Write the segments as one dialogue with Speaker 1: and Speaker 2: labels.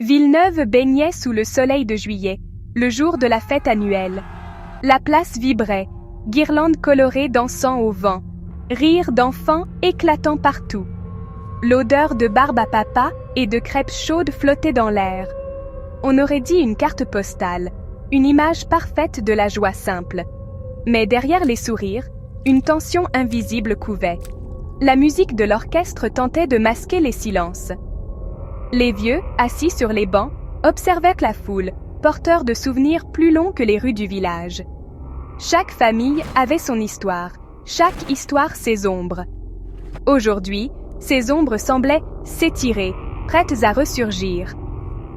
Speaker 1: Villeneuve baignait sous le soleil de juillet, le jour de la fête annuelle. La place vibrait, guirlandes colorées dansant au vent, rires d'enfants éclatant partout. L'odeur de barbe à papa et de crêpes chaudes flottait dans l'air. On aurait dit une carte postale, une image parfaite de la joie simple. Mais derrière les sourires, une tension invisible couvait. La musique de l'orchestre tentait de masquer les silences. Les vieux, assis sur les bancs, observaient la foule, porteurs de souvenirs plus longs que les rues du village. Chaque famille avait son histoire, chaque histoire ses ombres. Aujourd'hui, ces ombres semblaient s'étirer, prêtes à ressurgir.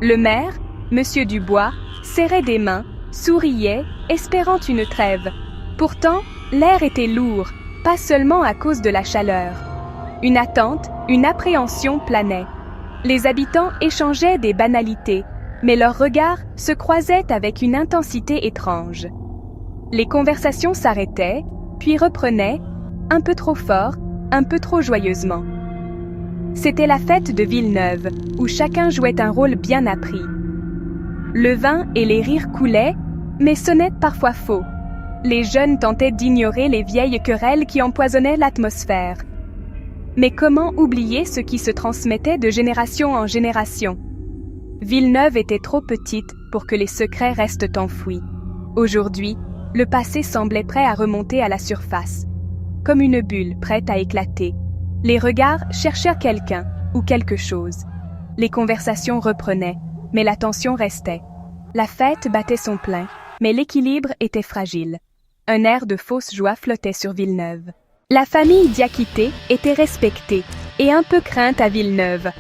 Speaker 1: Le maire, Monsieur Dubois, serrait des mains, souriait, espérant une trêve. Pourtant, l'air était lourd, pas seulement à cause de la chaleur. Une attente, une appréhension planait. Les habitants échangeaient des banalités, mais leurs regards se croisaient avec une intensité étrange. Les conversations s'arrêtaient, puis reprenaient, un peu trop fort, un peu trop joyeusement. C'était la fête de Villeneuve, où chacun jouait un rôle bien appris. Le vin et les rires coulaient, mais sonnaient parfois faux. Les jeunes tentaient d'ignorer les vieilles querelles qui empoisonnaient l'atmosphère. Mais comment oublier ce qui se transmettait de génération en génération? Villeneuve était trop petite pour que les secrets restent enfouis. Aujourd'hui, le passé semblait prêt à remonter à la surface, comme une bulle prête à éclater. Les regards cherchèrent quelqu'un ou quelque chose. Les conversations reprenaient, mais la tension restait. La fête battait son plein, mais l'équilibre était fragile. Un air de fausse joie flottait sur Villeneuve. La famille Diakité était respectée et un peu crainte à Villeneuve.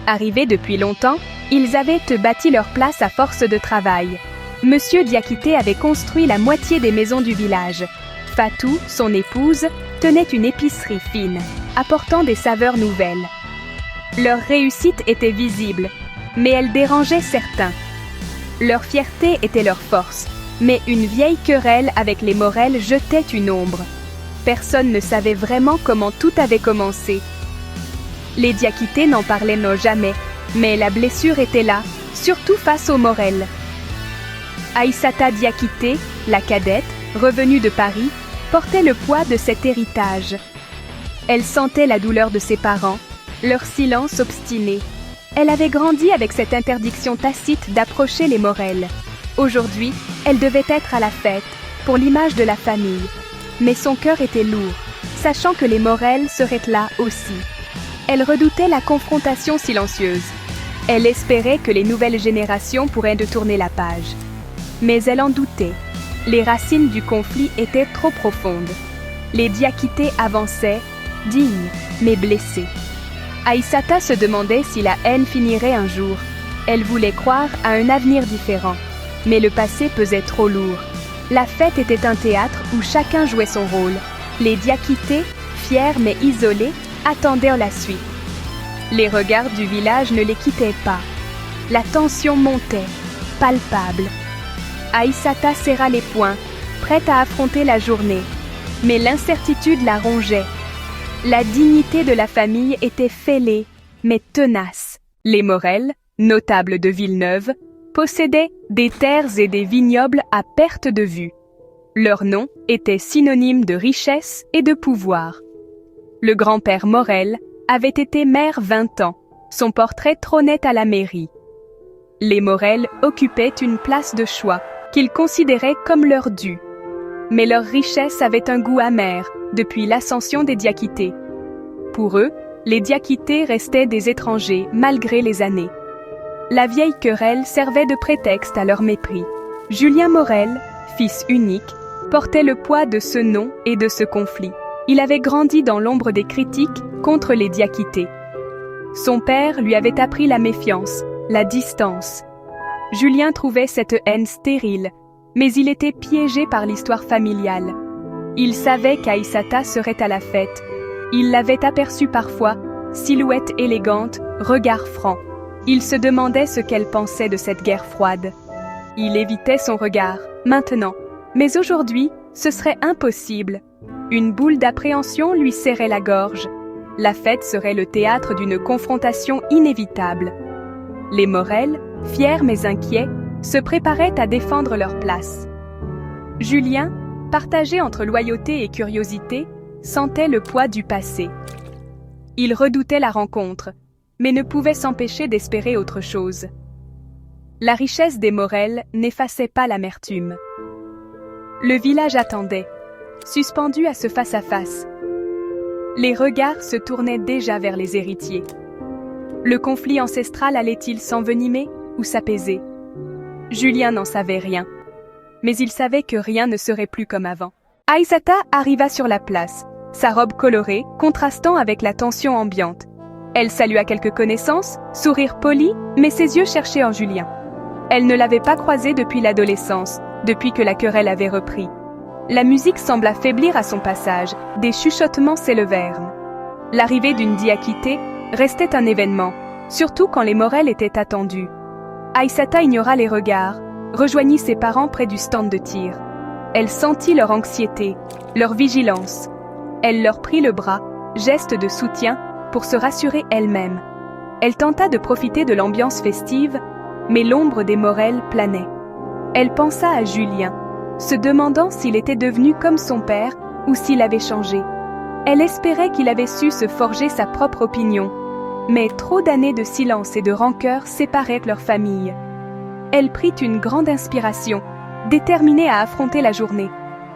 Speaker 1: Arrivés depuis longtemps, ils avaient bâti leur place à force de travail. Monsieur Diakité avait construit la moitié des maisons du village. Fatou, son épouse, tenait une épicerie fine, apportant des saveurs nouvelles. Leur réussite était visible, mais elle dérangeait certains. Leur fierté était leur force, mais une vieille querelle avec les Morel jetait une ombre. Personne ne savait vraiment comment tout avait commencé. Les Diakité n'en parlaient jamais, mais la blessure était là, surtout face aux Morel. Aïssata Diakité, la cadette, revenue de Paris, portait le poids de cet héritage. Elle sentait la douleur de ses parents, leur silence obstiné. Elle avait grandi avec cette interdiction tacite d'approcher les Morel. Aujourd'hui, elle devait être à la fête, pour l'image de la famille. Mais son cœur était lourd, sachant que les Morel seraient là aussi. Elle redoutait la confrontation silencieuse. Elle espérait que les nouvelles générations pourraient tourner la page. Mais elle en doutait. Les racines du conflit étaient trop profondes. Les Diakité avançaient, dignes, mais blessés. Aïssata se demandait si la haine finirait un jour. Elle voulait croire à un avenir différent. Mais le passé pesait trop lourd. La fête était un théâtre où chacun jouait son rôle. Les Diakité, fiers mais isolés, attendaient la suite. Les regards du village ne les quittaient pas. La tension montait, palpable. Aïssata serra les poings, prête à affronter la journée. Mais l'incertitude la rongeait. La dignité de la famille était fêlée, mais tenace. Les Morel, notables de Villeneuve, possédaient des terres et des vignobles à perte de vue. Leur nom était synonyme de richesse et de pouvoir. Le grand-père Morel avait été maire 20 ans. Son portrait trônait à la mairie. Les Morel occupaient une place de choix qu'ils considéraient comme leur dû. Mais leur richesse avait un goût amer depuis l'ascension des Diakité. Pour eux, les Diakité restaient des étrangers malgré les années. La vieille querelle servait de prétexte à leur mépris. Julien Morel, fils unique, portait le poids de ce nom et de ce conflit. Il avait grandi dans l'ombre des critiques contre les Diakité. Son père lui avait appris la méfiance, la distance. Julien trouvait cette haine stérile, mais il était piégé par l'histoire familiale. Il savait qu'Aïssata serait à la fête. Il l'avait aperçue parfois, silhouette élégante, regard franc. Il se demandait ce qu'elle pensait de cette guerre froide. Il évitait son regard, maintenant. Mais aujourd'hui, ce serait impossible. Une boule d'appréhension lui serrait la gorge. La fête serait le théâtre d'une confrontation inévitable. Les Morel, fiers mais inquiets, se préparaient à défendre leur place. Julien, partagé entre loyauté et curiosité, sentait le poids du passé. Il redoutait la rencontre, mais ne pouvait s'empêcher d'espérer autre chose. La richesse des Morel n'effaçait pas l'amertume. Le village attendait, suspendu à ce face-à-face. Les regards se tournaient déjà vers les héritiers. Le conflit ancestral allait-il s'envenimer ou s'apaiser? Julien n'en savait rien, mais il savait que rien ne serait plus comme avant. Aïssata arriva sur la place, sa robe colorée contrastant avec la tension ambiante. Elle salua quelques connaissances, sourire poli, mais ses yeux cherchaient en Julien. Elle ne l'avait pas croisé depuis l'adolescence, depuis que la querelle avait repris. La musique sembla faiblir à son passage, des chuchotements s'élevèrent. L'arrivée d'une diakité restait un événement, surtout quand les Morel étaient attendus. Aïssata ignora les regards, rejoignit ses parents près du stand de tir. Elle sentit leur anxiété, leur vigilance. Elle leur prit le bras, geste de soutien, pour se rassurer elle-même. Elle tenta de profiter de l'ambiance festive, mais l'ombre des Morel planait. Elle pensa à Julien, se demandant s'il était devenu comme son père ou s'il avait changé. Elle espérait qu'il avait su se forger sa propre opinion, mais trop d'années de silence et de rancœur séparaient leur famille. Elle prit une grande inspiration, déterminée à affronter la journée.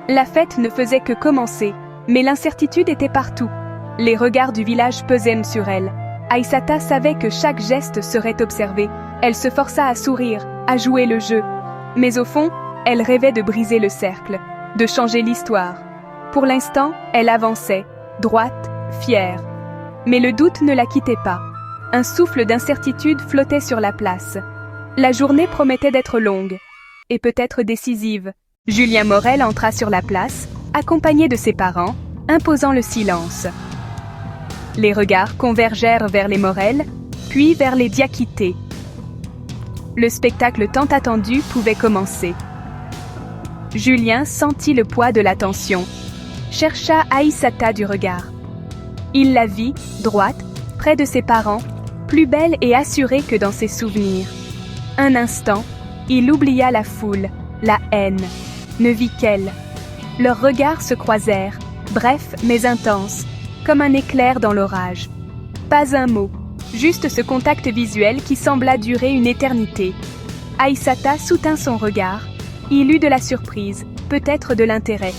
Speaker 1: La fête ne faisait que commencer, mais l'incertitude était partout. Les regards du village pesaient sur elle. Aïssata savait que chaque geste serait observé. Elle se força à sourire, à jouer le jeu. Mais au fond, elle rêvait de briser le cercle, de changer l'histoire. Pour l'instant, elle avançait, droite, fière. Mais le doute ne la quittait pas. Un souffle d'incertitude flottait sur la place. La journée promettait d'être longue, et peut-être décisive. Julien Morel entra sur la place, accompagné de ses parents, imposant le silence. Les regards convergèrent vers les Morel, puis vers les diakités. Le spectacle tant attendu pouvait commencer. Julien sentit le poids de l'attention, chercha Aïssata du regard. Il la vit, droite, près de ses parents, plus belle et assurée que dans ses souvenirs. Un instant, il oublia la foule, la haine, ne vit qu'elle. Leurs regards se croisèrent, brefs mais intenses, comme un éclair dans l'orage. Pas un mot, juste ce contact visuel qui sembla durer une éternité. Aïssata soutint son regard. Il eut de la surprise, peut-être de l'intérêt.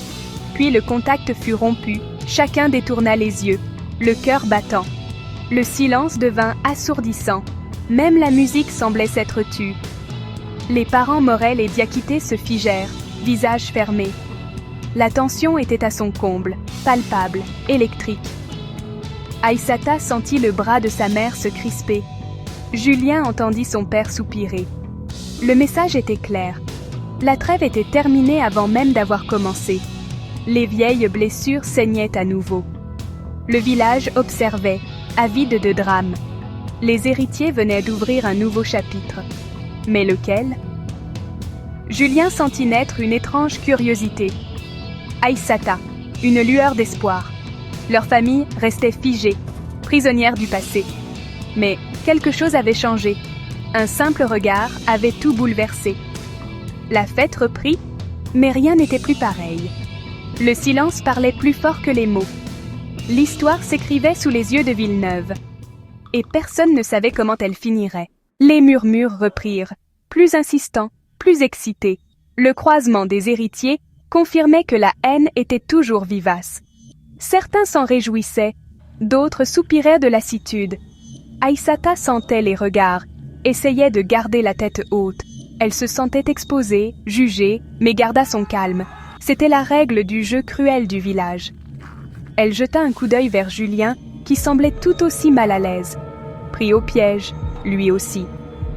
Speaker 1: Puis le contact fut rompu, chacun détourna les yeux, le cœur battant. Le silence devint assourdissant, même la musique semblait s'être tue. Les parents Morel et diakités se figèrent, visage fermé. La tension était à son comble, palpable, électrique. Aïssata sentit le bras de sa mère se crisper. Julien entendit son père soupirer. Le message était clair. La trêve était terminée avant même d'avoir commencé. Les vieilles blessures saignaient à nouveau. Le village observait, avide de drame. Les héritiers venaient d'ouvrir un nouveau chapitre. Mais lequel? Julien sentit naître une étrange curiosité. Aïssata, une lueur d'espoir. Leur famille restait figée, prisonnière du passé. Mais quelque chose avait changé. Un simple regard avait tout bouleversé. La fête reprit, mais rien n'était plus pareil. Le silence parlait plus fort que les mots. L'histoire s'écrivait sous les yeux de Villeneuve. Et personne ne savait comment elle finirait. Les murmures reprirent, plus insistants, plus excités. Le croisement des héritiers confirmait que la haine était toujours vivace. Certains s'en réjouissaient, d'autres soupiraient de lassitude. Aïssata sentait les regards, essayait de garder la tête haute. Elle se sentait exposée, jugée, mais garda son calme. C'était la règle du jeu cruel du village. Elle jeta un coup d'œil vers Julien, qui semblait tout aussi mal à l'aise. Pris au piège, lui aussi.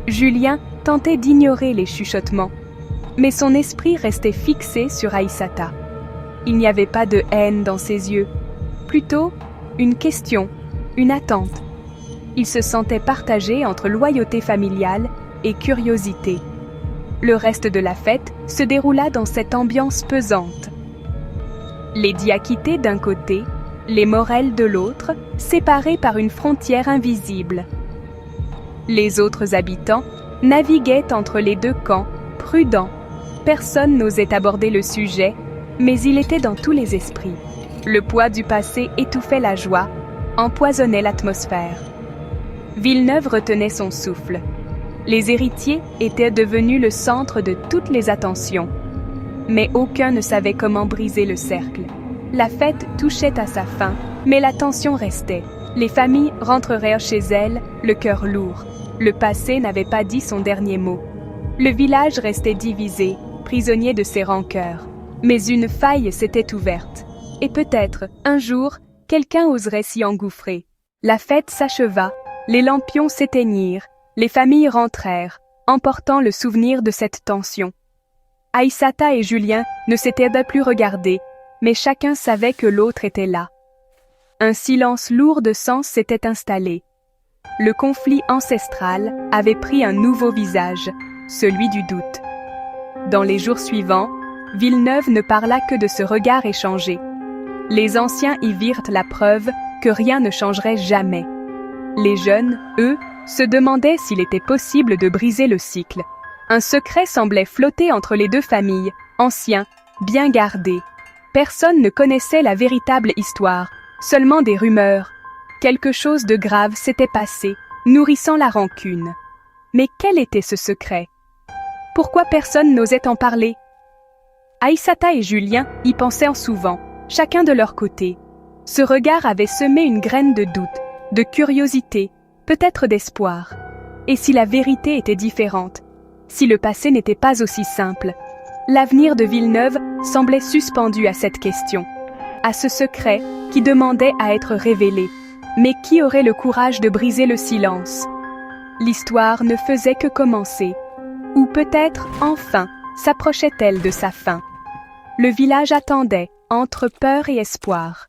Speaker 1: Julien tentait d'ignorer les chuchotements. Mais son esprit restait fixé sur Aïssata. Il n'y avait pas de haine dans ses yeux. Plutôt, une question, une attente. Il se sentait partagé entre loyauté familiale et curiosité. Le reste de la fête se déroula dans cette ambiance pesante. Les diakités d'un côté, les Morel de l'autre, séparés par une frontière invisible. Les autres habitants, naviguait entre les deux camps, prudent. Personne n'osait aborder le sujet, mais il était dans tous les esprits. Le poids du passé étouffait la joie, empoisonnait l'atmosphère. Villeneuve retenait son souffle. Les héritiers étaient devenus le centre de toutes les attentions. Mais aucun ne savait comment briser le cercle. La fête touchait à sa fin, mais la tension restait. Les familles rentreraient chez elles, le cœur lourd. Le passé n'avait pas dit son dernier mot. Le village restait divisé, prisonnier de ses rancœurs. Mais une faille s'était ouverte. Et peut-être, un jour, quelqu'un oserait s'y engouffrer. La fête s'acheva, les lampions s'éteignirent, les familles rentrèrent, emportant le souvenir de cette tension. Aïssata et Julien ne s'étaient pas plus regardés, mais chacun savait que l'autre était là. Un silence lourd de sens s'était installé. Le conflit ancestral avait pris un nouveau visage, celui du doute. Dans les jours suivants, Villeneuve ne parla que de ce regard échangé. Les anciens y virent la preuve que rien ne changerait jamais. Les jeunes, eux, se demandaient s'il était possible de briser le cycle. Un secret semblait flotter entre les deux familles, anciens, bien gardés. Personne ne connaissait la véritable histoire, seulement des rumeurs. Quelque chose de grave s'était passé, nourrissant la rancune. Mais quel était ce secret? Pourquoi personne n'osait en parler? Aïssata et Julien y pensaient souvent, chacun de leur côté. Ce regard avait semé une graine de doute, de curiosité, peut-être d'espoir. Et si la vérité était différente? Si le passé n'était pas aussi simple? L'avenir de Villeneuve semblait suspendu à cette question, à ce secret qui demandait à être révélé. Mais qui aurait le courage de briser le silence? L'histoire ne faisait que commencer. Ou peut-être, enfin, s'approchait-elle de sa fin? Le village attendait, entre peur et espoir.